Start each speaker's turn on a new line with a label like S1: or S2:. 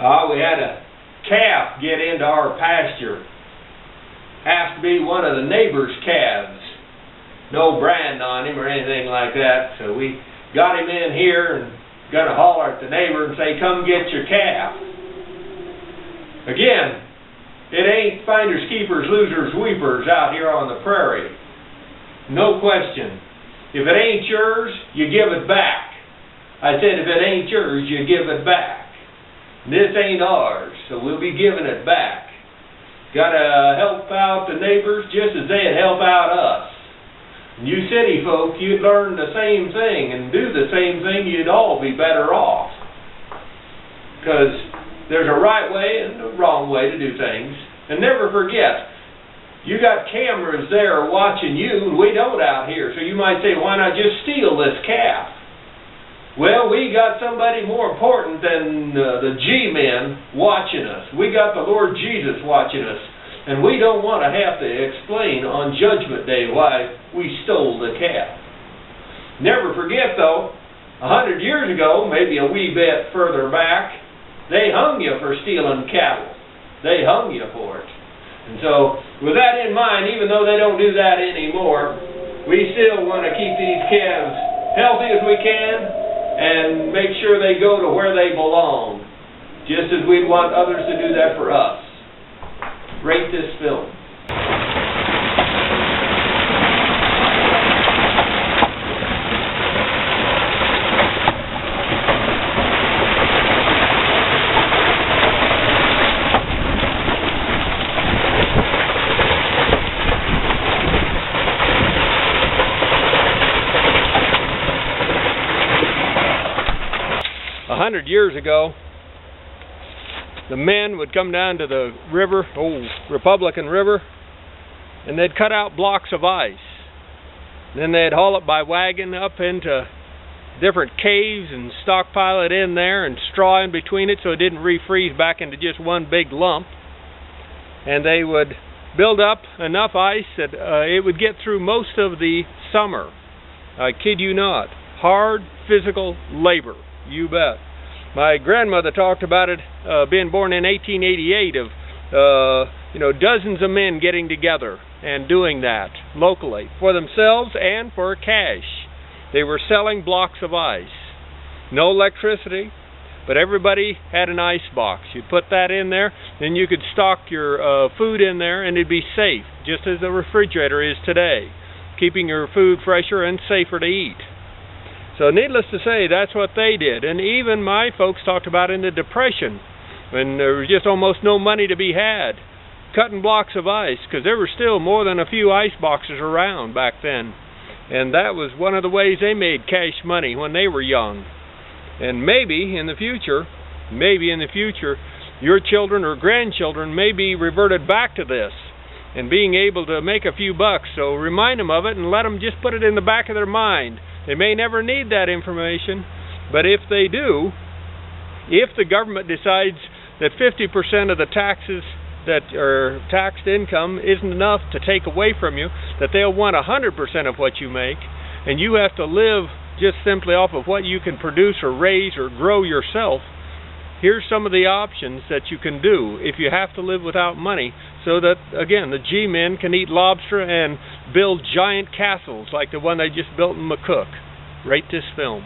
S1: We had a calf get into our pasture. Has to be one of the neighbor's calves. No brand on him or anything like that. So we got him in here and gonna holler at the neighbor and say, come get your calf. Again, it ain't finders, keepers, losers, weepers out here on the prairie. No question. If it ain't yours, you give it back. I said if it ain't yours, you give it back. This ain't ours, so we'll be giving it back. Gotta help out the neighbors just as they'd help out us. And you city folk, you'd learn the same thing and do the same thing, you'd all be better off. Because there's a right way and a wrong way to do things. And never forget, you got cameras there watching you, and we don't out here. So you might say, why not just steal this calf? Well, we got somebody more important than the G-men watching us. We got the Lord Jesus watching us. And we don't want to have to explain on Judgment Day why we stole the calf. Never forget, though, 100 years ago, maybe a wee bit further back, they hung you for stealing cattle. They hung you for it. And so, with that in mind, even though they don't do that anymore, we still want to keep these calves healthy as we can and make sure they go to where they belong, just as we'd want others to do that for us. Rate this film. 100 years ago, the men would come down to the river, Republican River, and they'd cut out blocks of ice. Then they'd haul it by wagon up into different caves and stockpile it in there and straw in between it so it didn't refreeze back into just one big lump. And they would build up enough ice that it would get through most of the summer. I kid you not. Hard physical labor, you bet. My grandmother talked about it being born in 1888 of dozens of men getting together and doing that locally for themselves and for cash. They were selling blocks of ice. No electricity, but everybody had an ice box. You'd put that in there, then you could stock your food in there and it'd be safe, just as the refrigerator is today, keeping your food fresher and safer to eat. So needless to say, that's what they did. And even my folks talked about in the Depression, when there was just almost no money to be had, cutting blocks of ice, because there were still more than a few ice boxes around back then. And that was one of the ways they made cash money when they were young. And maybe in the future, your children or grandchildren may be reverted back to this and being able to make a few bucks. So remind them of it and let them just put it in the back of their mind. They may never need that information, but if they do, if the government decides that 50% of the taxes that are taxed income isn't enough to take away from you, that they'll want 100% of what you make, and you have to live just simply off of what you can produce or raise or grow yourself, here's some of the options that you can do if you have to live without money, so that, again, the G-men can eat lobster and build giant castles like the one they just built in McCook. Rate this film.